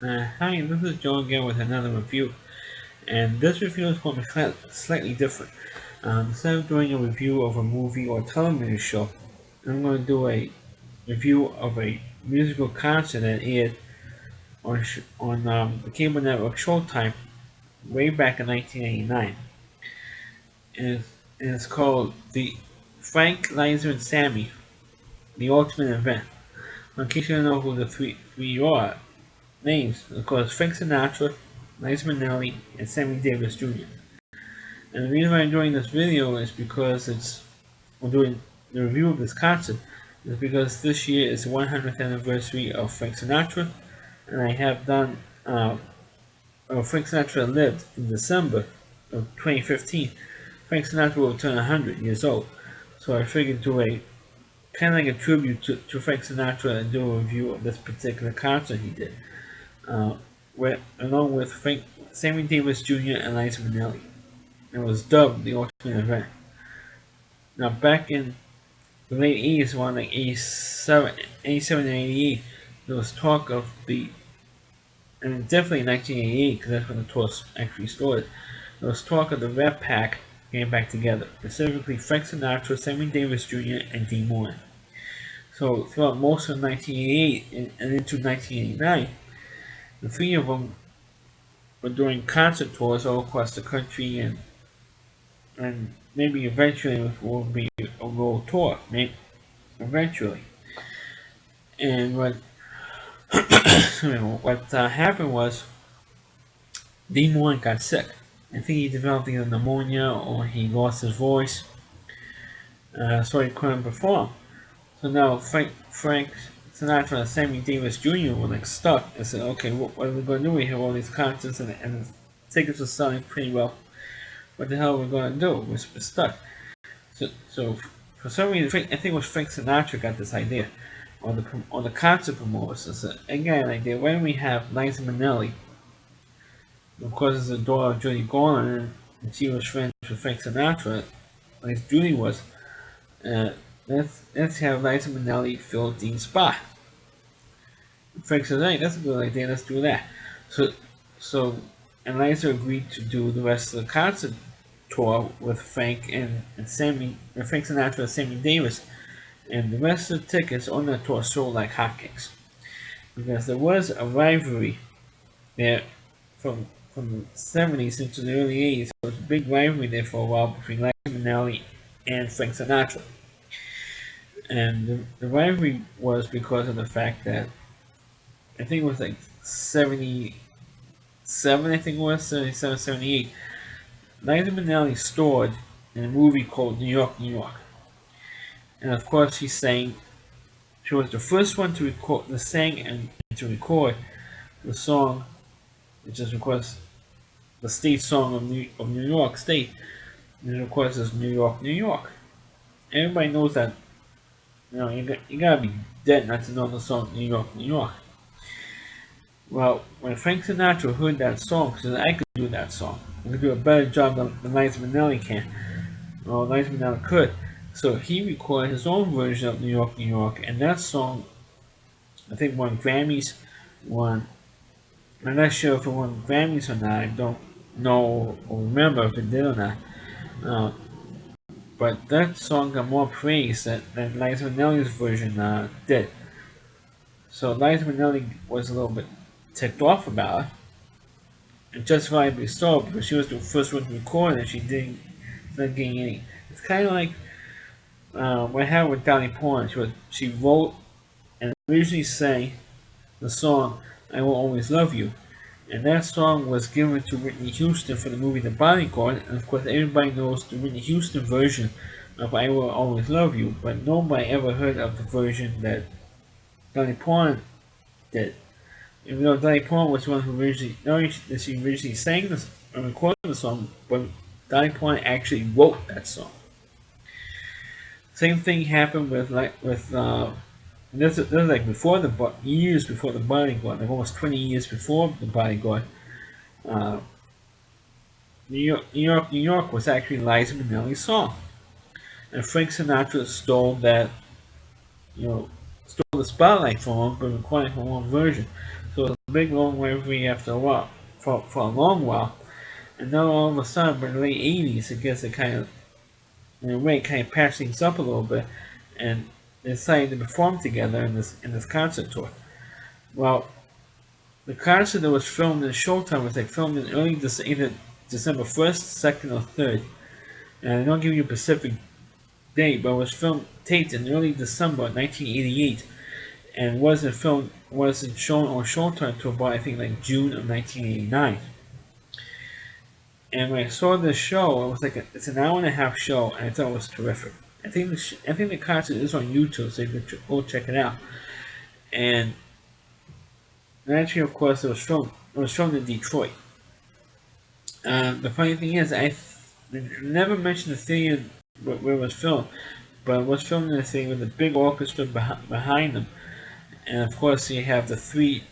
Hi, this is Joe again with another review, and this review is going to be slightly different. Instead of doing a review of a movie or television show, I'm going to do a review of a musical concert that aired on the cable network Showtime way back in 1989, and it's called the Frank, Liza, and Sammy, the Ultimate Event. In case you don't know who the three are, names, of course, Frank Sinatra, Liza Minnelli, and Sammy Davis Jr. And the reason why I'm doing this video is because we're doing the review of this concert is because this year is the 100th anniversary of Frank Sinatra, and I have done Frank Sinatra lived in December of 2015. Frank Sinatra will turn 100 years old, so I figured do a kind of like a tribute to Frank Sinatra and do a review of this particular concert he did, uh, along with Sammy Davis Jr. and Liza Minnelli. It was dubbed the Ultimate Event. Now, back in the late 80s, around like 87 and 88, there was talk of and definitely 1988, because that's when the tour actually started, there was talk of the Rat Pack getting back together, specifically Frank Sinatra, Sammy Davis Jr., and Dean Martin. So, throughout most of 1988 and into 1989, the three of them were doing concert tours all across the country, and maybe eventually it will be a world tour, maybe eventually. And what happened was Dean Martin got sick. I think he developed either pneumonia or he lost his voice, so he couldn't perform. So now Frank Sinatra and Sammy Davis Jr. were like stuck and said, "Okay, what are we going to do? We have all these concerts and the tickets are selling pretty well. What the hell are we going to do? We're stuck." So for some reason, I think it was Frank Sinatra got this idea, or the concert promoters said, "I got an idea. Why don't we have Liza Minnelli? Of course, it's the daughter of Judy Garland, and she was friends with Frank Sinatra, like Judy was. Uh, let's have Liza Minnelli fill Dean's spot." Frank said, "Hey, that's a good idea. Let's do that." So, so, and Liza agreed to do the rest of the concert tour with and Sammy, and Frank Sinatra and Sammy Davis, and the rest of the tickets on that tour sold like hotcakes because there was a rivalry there from from the 70s into the early 80s. There was a big rivalry there for a while between Liza Minnelli and Frank Sinatra. And the rivalry was because of the fact that I think it was like 77, I think it was 77, 78. Liza Minnelli starred in a movie called New York, New York. And of course, she was the first one to sing and to record the song, which is of course the state song of New York State, and of course is New York, New York. Everybody knows that. You gotta be dead not to know the song New York, New York. Well, when Frank Sinatra heard that song, he said, "I could do that song. I could do a better job than Liza Minnelli can, or Liza Minnelli could." So he recorded his own version of New York, New York, and that song, I think, won Grammys. Won. I'm not sure if it won Grammys or not. I don't know or remember if it did or not. Uh, but that song got more praise than Liza Minnelli's version did. So Liza Minnelli was a little bit ticked off about it, and justifiably so, because she was the first one to record and she didn't not getting any. It's kind of like what happened with Dolly Parton. She wrote and originally sang the song "I Will Always Love You," and that song was given to Whitney Houston for the movie The Bodyguard. And of course, everybody knows the Whitney Houston version of "I Will Always Love You," but nobody ever heard of the version that Dolly Parton did. Even though Dolly Parton was the one who originally, not only did she originally sang this and recorded the song, but Dolly Parton actually wrote that song. Same thing happened this is like before years before the Bodyguard, like almost 20 years before the Bodyguard. Uh, New York, New York, New York was actually Liza Minnelli's song, and Frank Sinatra stole that, stole the spotlight from him, but recorded her own version. So it was a big long rivalry after a while, for a long while. And then all of a sudden, by the late 80s, it gets it kind of, in a way, kind of patched things up a little bit, and they decided to perform together in this concert tour. Well, the concert that was filmed in Showtime was like filmed in either December 1st, 2nd, or 3rd. And I don't give you a specific date, but it was taped in early December 1988, and wasn't shown on Showtime until about I think like June of 1989. And when I saw this show, it was like it's an hour and a half show, and I thought it was terrific. I think the concert is on YouTube, so you can go check it out. And actually, of course, it was filmed in Detroit. The funny thing is, never mentioned the theater where it was filmed, but it was filmed in a theater with a big orchestra behind them. And of course, you have the three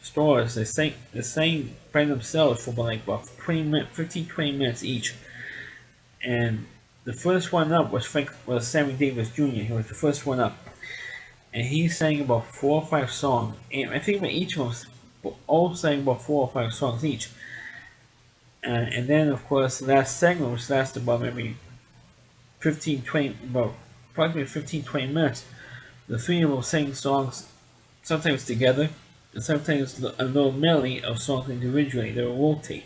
stores. They sang by themselves for about 15, 20 minutes each. And the first one up was Sammy Davis Jr. He was the first one up, and he sang about 4 or 5 songs. And I think that each of them all sang about 4 or 5 songs each. And then, of course, the last segment, which lasted about maybe 15, 20, about approximately 15, 20 minutes, the three of them sang songs sometimes together, and sometimes a little medley of songs individually. They would rotate.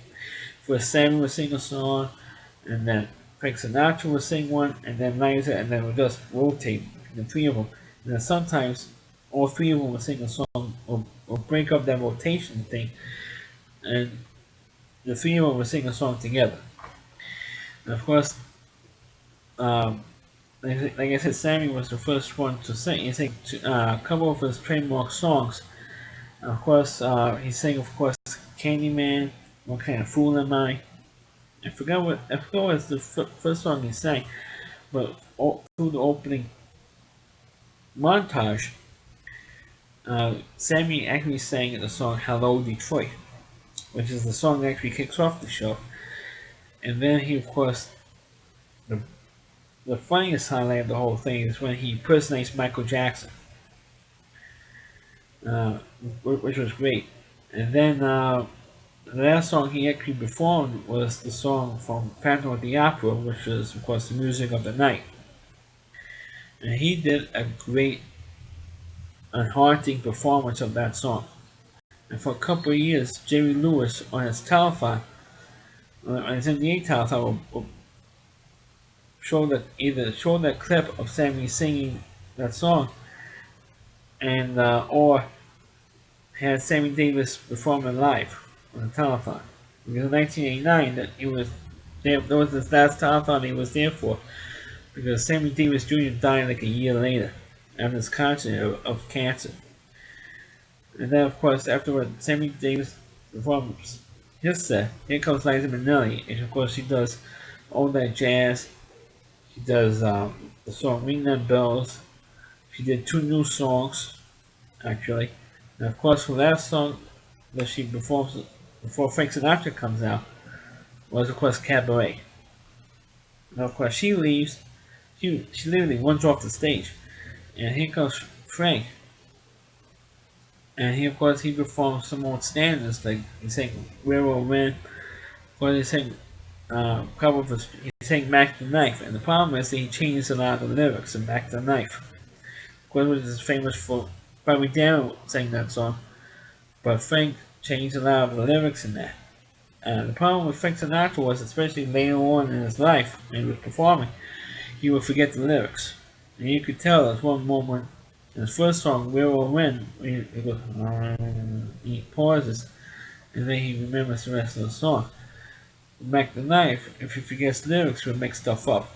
First, Sammy would sing a song, and then Frank Sinatra would sing one, and then Liza, and then it would just rotate the three of them. And then sometimes all three of them would sing a song or break up that rotation thing, and the three of them would sing a song together. And of course, um, like I said, Sammy was the first one to sing. He sang a couple of his trademark songs. And of course, he sang, of course, Candyman, What Kind of Fool Am I? I forgot what was the first song he sang, but through the opening montage, Sammy actually sang the song "Hello Detroit," which is the song that actually kicks off the show. And then he, of course, the the funniest highlight of the whole thing is when he impersonates Michael Jackson, uh, which was great. And then the last song he actually performed was the song from Phantom of the Opera, which was, of course, the music of the night. And he did a great and haunting performance of that song. And for a couple of years, Jerry Lewis on his telethon, on his NBA telethon, will show that clip of Sammy singing that song, and or had Sammy Davis perform it live on the telethon. Because in 1989, that was his last telethon he was there for, because Sammy Davis Jr. died like a year later after his concert of cancer. And then, of course, afterward, Sammy Davis performs his set. Here comes Liza Minnelli, and of course, she does all that jazz. She does the song Ring Them Bells. She did 2 new songs, actually. And of course, the last song that she performs before Frank Sinatra comes out was, of course, Cabaret. And of course, she leaves. She literally runs off the stage. And here comes Frank. And he, of course, he performs some old standards, like he sang Where Will Win, or he sang couple of his, he sang Mac the Knife. And the problem is that he changes a lot of the lyrics in Mac the Knife. Of course, which is famous for probably Darryl sang that song, but Frank changed a lot of the lyrics in that. The problem with Frank Sinatra was, especially later on in his life when he was performing, he would forget the lyrics. And you could tell there's one moment in his first song, Where or When, he goes, he pauses, and then he remembers the rest of the song. Mac the Knife, if he forgets lyrics, he'll make stuff up.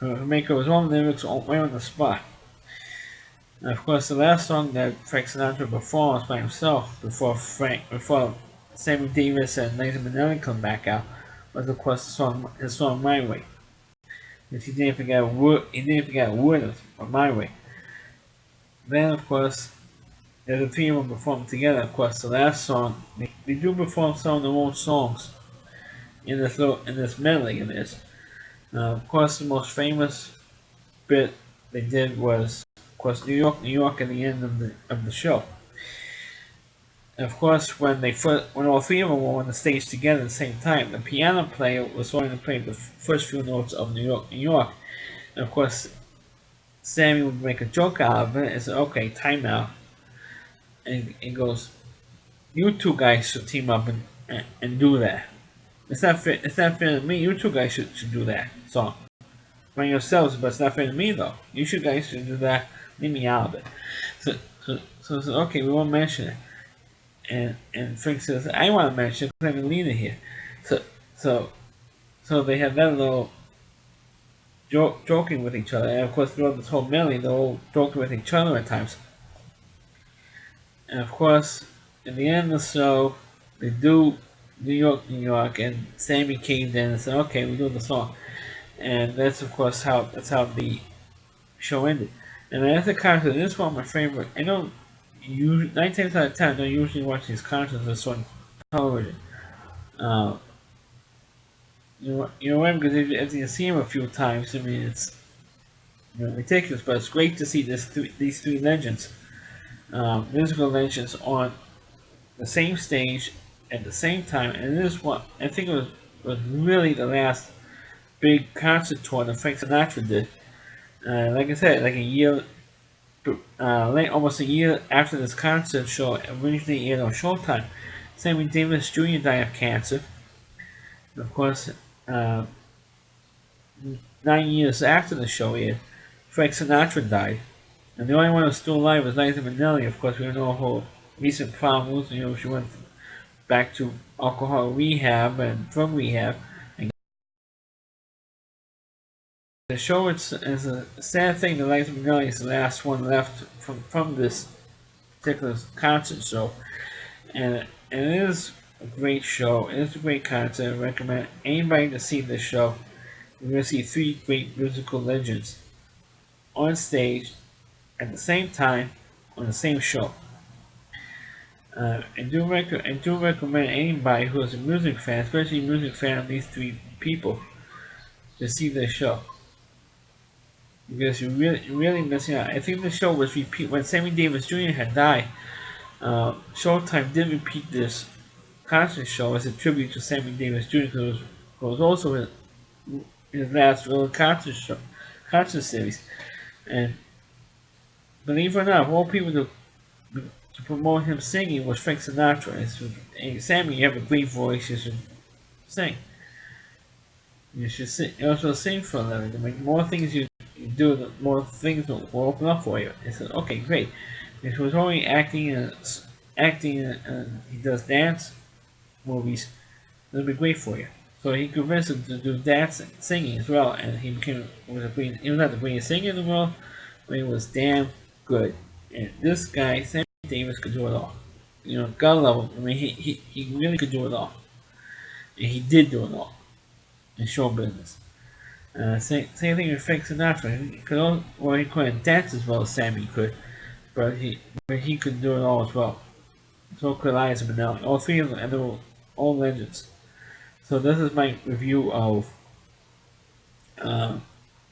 He'll make up his own lyrics right on the spot. And of course, the last song that Frank Sinatra performs by himself before Sammy Davis and Liza Minnelli come back out was, of course, his song My Way. Which he didn't forget a word of My Way. Then, of course, as the three of them perform together, of course, the last song, they do perform some of their own songs in this medley of this. Of course, the most famous bit they did was, of course, New York, New York at the end of the show. And of course, when all three of them were on the stage together at the same time, the piano player was starting to play the first few notes of New York, New York. And of course, Sammy would make a joke out of it and say, "Okay, time out." And he goes, "You two guys should team up and do that. It's not fair. It's not fair to me. You two guys should do that song by yourselves, but it's not fair to me though. You two guys should do that. Leave me out of it." So okay, we won't mention it. And Frank says, "I want to mention it because I'm the leader here." So so so they have that little joking with each other, and of course throughout this whole melody, they're all joking with each other at times. And of course, in the end of the show, they do New York, New York, and Sammy came in and said, "Okay, we do the song," and that's of course how the show ended. And as a concert, this is one of my favorite. I know you 9 times out of 10, I don't usually watch these concerts that's on television. Uh, you know what? Because if you see him a few times, I mean it's ridiculous, but it's great to see these three legends, musical legends, on the same stage at the same time. And this is what I think was really the last big concert tour that Frank Sinatra did. Like I said, like a year, almost a year after this concert show originally aired on Showtime, Sammy Davis Jr. died of cancer. And of course, uh, 9 years after the show aired, Frank Sinatra died. And the only one who's still alive was Liza Minnelli. Of course, we know her recent problems. She went back to alcohol rehab and drug rehab. And the show is a sad thing that Liza Minnelli is the last one left from this particular concert show. And it is a great show. It is a great concert. I recommend anybody to see this show. You're going to see three great musical legends on stage at the same time on the same show. I do recommend anybody who is a music fan, especially a music fan of these three people, to see this show because you're really missing out. I think the show was repeat when Sammy Davis Jr. had died. Showtime did repeat this concert show as a tribute to Sammy Davis Jr. because it was also his last real concert series. And believe it or not, of all people to promote him singing was Frank Sinatra. And Sammy, you have a great voice. You should sing. You should sing. You also sing for a living. The more things you do, the more things will open up for you. I said, okay, great. If he was only acting, he does dance movies, it'll be great for you. So he convinced him to do dancing, singing as well, and he was not the greatest singer in the world, but he was damn good. And this guy, Sammy Davis, could do it all. God love him. I mean, he really could do it all, and he did do it all in show business. Same thing with Frank Sinatra. He couldn't dance as well as Sammy could, but he could do it all as well. So could Liza Minnelli. All three of them, and they were all legends. So this is my review of uh,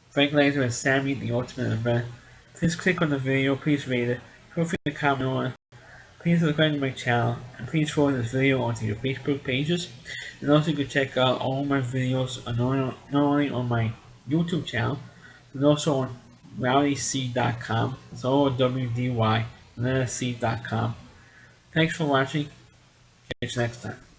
Frank Laser and Sammy, the Ultimate Event. Please click on the video, please rate it, feel free to comment on it, please subscribe to my channel, and please forward this video onto your Facebook pages. And also you can check out all my videos not only on my YouTube channel, but also on rowdyc.com. It's all WDY, and then C.com. Thanks for watching. Catch you next time.